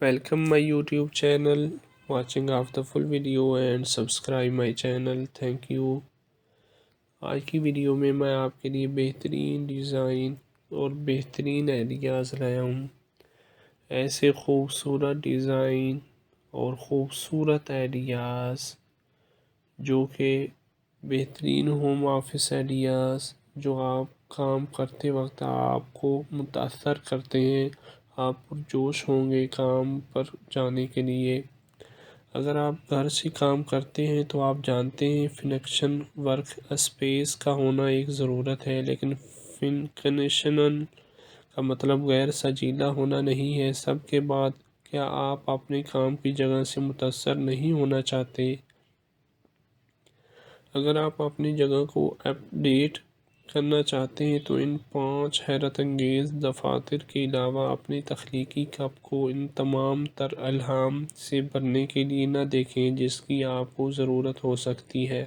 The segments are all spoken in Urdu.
Welcome my YouTube channel, watching of the full video and subscribe my channel. Thank you. آج کی ویڈیو میں آپ کے لیے بہترین ڈیزائن اور بہترین آئیڈیاز لایا ہوں. ایسے خوبصورت ڈیزائن اور خوبصورت آئیڈیاز جو کہ بہترین ہوم آفس آئیڈیاز جو آپ کام کرتے وقت آپ کو متاثر کرتے ہیں. آپ پرجوش ہوں گے کام پر جانے کے لیے. اگر آپ گھر سے کام کرتے ہیں تو آپ جانتے ہیں فنکشن ورک اسپیس کا ہونا ایک ضرورت ہے، لیکن فنکشنن کا مطلب غیر سجیلا ہونا نہیں ہے. سب کے بعد کیا آپ اپنے کام کی جگہ سے متاثر نہیں ہونا چاہتے؟ اگر آپ اپنی جگہ کو اپ ڈیٹ کرنا چاہتے ہیں تو ان 5 حیرت انگیز دفاتر کے علاوہ اپنی تخلیقی کپ کو ان تمام تر الہام سے بھرنے کے لیے نہ دیکھیں جس کی آپ کو ضرورت ہو سکتی ہے.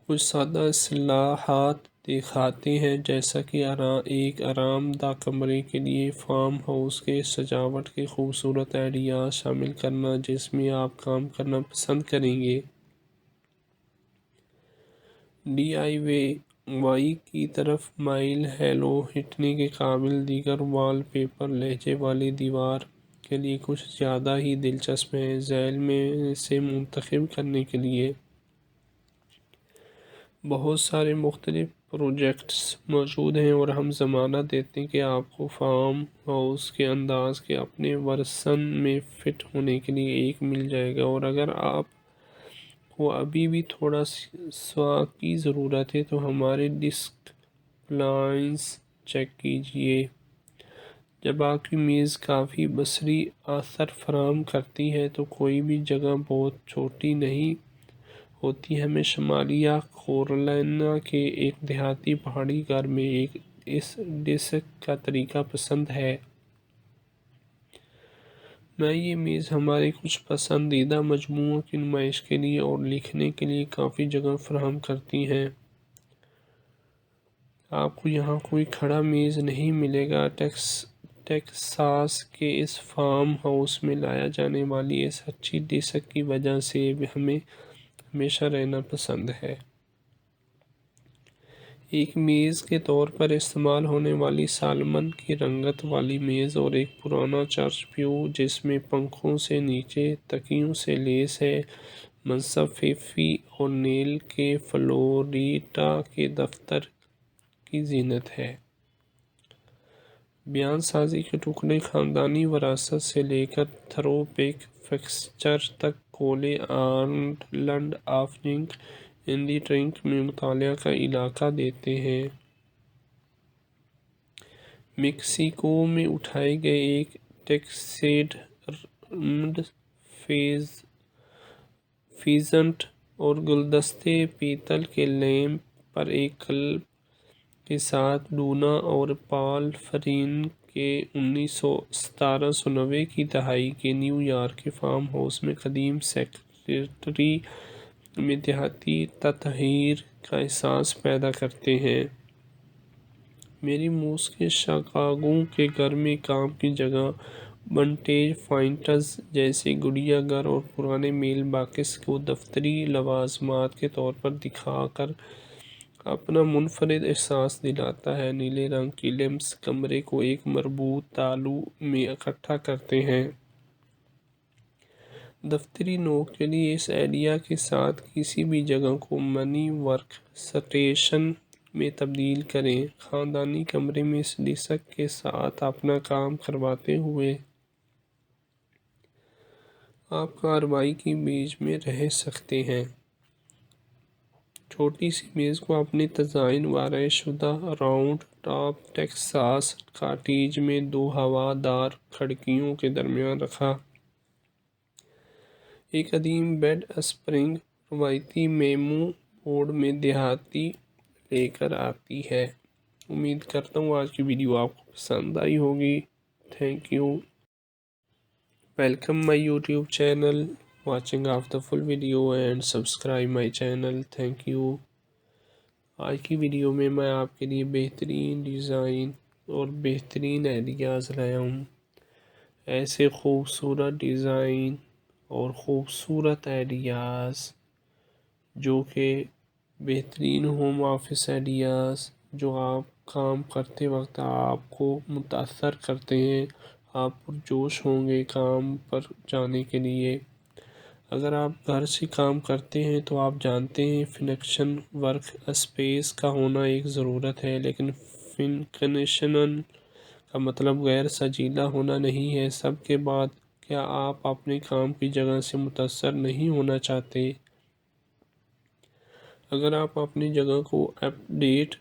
کچھ سادہ اصطلاحات دکھاتے ہیں، جیسا کہ ایک آرام دہ کمرے کے لیے فارم ہاؤس کے سجاوٹ کے خوبصورت آئیڈیاز شامل کرنا جس میں آپ کام کرنا پسند کریں گے. ڈی آئی وائی کی طرف مائل ہیلو ہٹنے کے قابل دیگر وال پیپر لہجے والی دیوار کے لیے کچھ زیادہ ہی دلچسپ ہیں. ذیل میں سے منتخب کرنے کے لیے بہت سارے مختلف پروجیکٹس موجود ہیں اور ہم ضمانت دیتے ہیں کہ آپ کو فارم ہاؤس کے انداز کے اپنے ورژن میں فٹ ہونے کے لیے ایک مل جائے گا. اور اگر آپ کو ابھی بھی تھوڑا سوا کی ضرورت ہے تو ہمارے ڈسک پلانس چیک کیجئے. جب آپ کی میز کافی بصری اثر فراہم کرتی ہے تو کوئی بھی جگہ بہت چھوٹی نہیں ہوتی. ہمیں شمالیہ کیرولینا کے ایک دیہاتی پہاڑی گھر میں اس ڈسک کا طریقہ پسند ہے. یہ میز ہمارے کچھ پسندیدہ مجموعوں کی نمائش کے لیے اور لکھنے کے لیے کافی جگہ فراہم کرتی ہے. آپ کو یہاں کوئی کھڑا میز نہیں ملے گا. ٹیکساس کے اس فارم ہاؤس میں لایا جانے والی اس اچھی ڈسک کی وجہ سے ہمیں ہمیشہ رہنا پسند ہے. ایک میز کے طور پر استعمال ہونے والی سالمن کی رنگت والی میز اور ایک پرانا چرچ پیو جس میں پنکھوں سے نیچے تکیوں سے لیس ہے، منصب فیفی اورنیل کے فلوریڈا کے دفتر کی زینت ہے. بیان سازی کے ٹکڑے خاندانی وراثت سے لے کر تھرو بیک فکسچر تک کولے آئلینڈ آف جنک اینڈی ٹرنک میں مطالعہ کا علاقہ دیتے ہیں. میکسیکو میں اٹھائے گئے ایک ٹیکسیڈرمڈ فیزنٹ اور گلدستے پیتل کے لیمپ پر ایک کلب کے ساتھ ڈونا اور پال فرین کے 1790 کی دہائی کے نیو یارک کے فارم ہاؤس میں قدیم سیکریٹری میں دیہاتی تطہیر کا احساس پیدا کرتے ہیں. میری موس کے شکاگو کے گھر میں کام کی جگہ ونٹیج فائنڈز جیسے گڑیا گھر اور پرانے میل باکس کو دفتری لوازمات کے طور پر دکھا کر اپنا منفرد احساس دلاتا ہے. نیلے رنگ کی لیمپس کمرے کو ایک مربوط تالو میں اکٹھا کرتے ہیں. دفتری نوک کے لیے اس آئیڈیا کے ساتھ کسی بھی جگہ کو منی ورک سٹیشن میں تبدیل کریں. خاندانی کمرے میں اس ڈسک کے ساتھ اپنا کام کرواتے ہوئے آپ کارروائی کے بیچ میں رہ سکتے ہیں. چھوٹی سی میز کو اپنے تزئین و شدہ راؤنڈ ٹاپ ٹیکساس کاٹیج میں 2 ہوا دار کھڑکیوں کے درمیان رکھا. ایک قدیم بیڈ اسپرنگ روایتی میمو بورڈ میں دیہاتی لے کر آتی ہے. امید کرتا ہوں آج کی ویڈیو آپ کو پسند آئی ہوگی. Thank you. Welcome my YouTube channel, watching of the full video and subscribe my channel. Thank you. آج کی ویڈیو میں آپ کے لیے بہترین ڈیزائن اور بہترین آئیڈیاز لایا ہوں. ایسے خوبصورت ڈیزائن اور خوبصورت آئیڈیاز جو کہ بہترین ہوم آفس آئیڈیاز جو آپ کام کرتے وقت آپ کو متاثر کرتے ہیں، آپ پرجوش ہوں گے کام پر جانے کے لیے۔ اگر آپ گھر سے کام کرتے ہیں تو آپ جانتے ہیں فنکشن ورک اسپیس کا ہونا ایک ضرورت ہے، لیکن فنکشنل کا مطلب غیر سجیلا ہونا نہیں ہے۔ سب کے بعد کیا آپ اپنے کام کی جگہ سے متاثر نہیں ہونا چاہتے؟ اگر آپ اپنی جگہ کو اپ ڈیٹ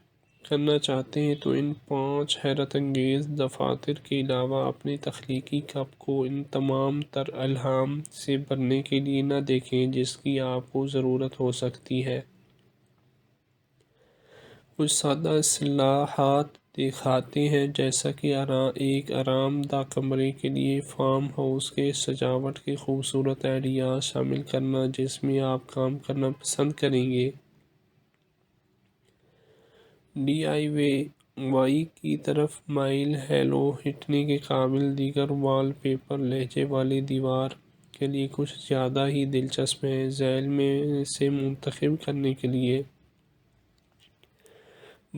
کرنا چاہتے ہیں تو ان 5 حیرت انگیز دفاتر کے علاوہ اپنے تخلیقی کپ کو ان تمام تر الہام سے بھرنے کے لیے نہ دیکھیں جس کی آپ کو ضرورت ہو سکتی ہے۔ کچھ سادہ اصطلاحات دکھاتے ہیں، جیسا کہ ایک آرام دہ کمرے کے لیے فارم ہاؤس کے سجاوٹ کے خوبصورت آئیڈیاز شامل کرنا جس میں آپ کام کرنا پسند کریں گے۔ ڈی آئی وائی کی طرف مائل ہیلو ہٹنے کے قابل دیگر وال پیپر لہجے والی دیوار کے لیے کچھ زیادہ ہی دلچسپ ہیں۔ ذیل میں سے منتخب کرنے کے لیے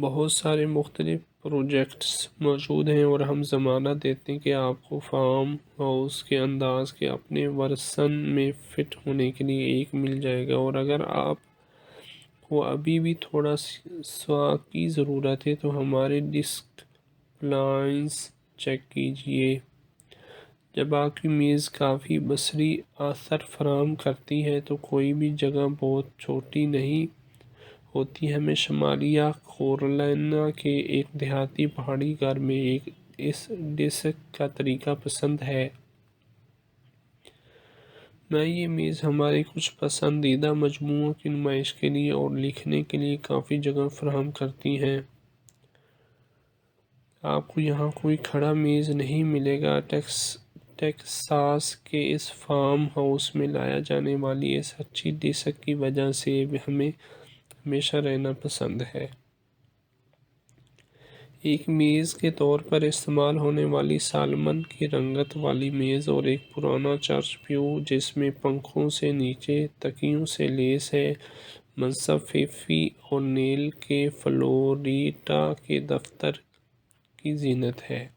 بہت سارے مختلف پروجیکٹس موجود ہیں اور ہم ضمانت دیتے ہیں کہ آپ کو فارم ہاؤس کے انداز کے اپنے ورژن میں فٹ ہونے کے لیے ایک مل جائے گا، اور اگر آپ کو ابھی بھی تھوڑا سا کی ضرورت ہے تو ہمارے ڈیسک پلانس چیک کیجئے۔ جب آپ کی میز کافی بصری اثر فراہم کرتی ہے تو کوئی بھی جگہ بہت چھوٹی نہیں ہوتی۔ ہمیں شمالیہ کیرولینا کے ایک دیہاتی پہاڑی گھر میں اس ڈیسک کا طریقہ پسند ہے۔ میں یہ میز ہمارے کچھ پسندیدہ مجموعوں کی نمائش کے لیے اور لکھنے کے لیے کافی جگہ فراہم کرتی ہیں۔ آپ کو یہاں کوئی کھڑا میز نہیں ملے گا۔ ٹیکساس کے اس فارم ہاؤس میں لایا جانے والی اس اچھی ڈیسک کی وجہ سے ہمیں ہمیشہ رہنا پسند ہے۔ ایک میز کے طور پر استعمال ہونے والی سالمن کی رنگت والی میز اور ایک پرانا چرچ پیو جس میں پنکھوں سے نیچے تکیوں سے لیس ہے، منصب فیفی اورنیل کے فلوریڈا کے دفتر کی زینت ہے۔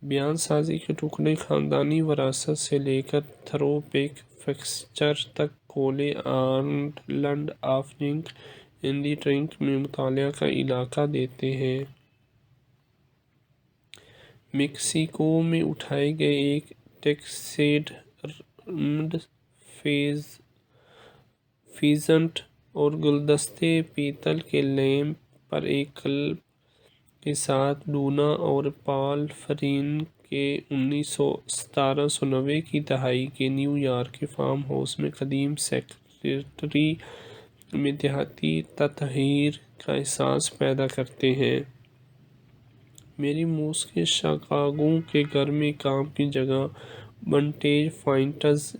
بیان سازی کے ٹکڑے خاندانی وراثت سے لے کر تھرو بیک فکسچر تک کولے آئلینڈ آف جنک اینڈی ٹرنک میں مطالعہ کا علاقہ دیتے ہیں۔ میکسیکو میں اٹھائے گئے ایک ٹیکسیڈرمڈ فیزنٹ اور گلدستے پیتل کے لیمپ پر ایک کلب کے ساتھ ڈونا اور پال فرین کے 1790 کی دہائی کے نیو یارک کے فارم ہاؤس میں قدیم سیکریٹری میں دیہاتی تطہیر کا احساس پیدا کرتے ہیں۔ میری موس کے شکاگو کے گھر میں کام کی جگہ ونٹیج فائنٹز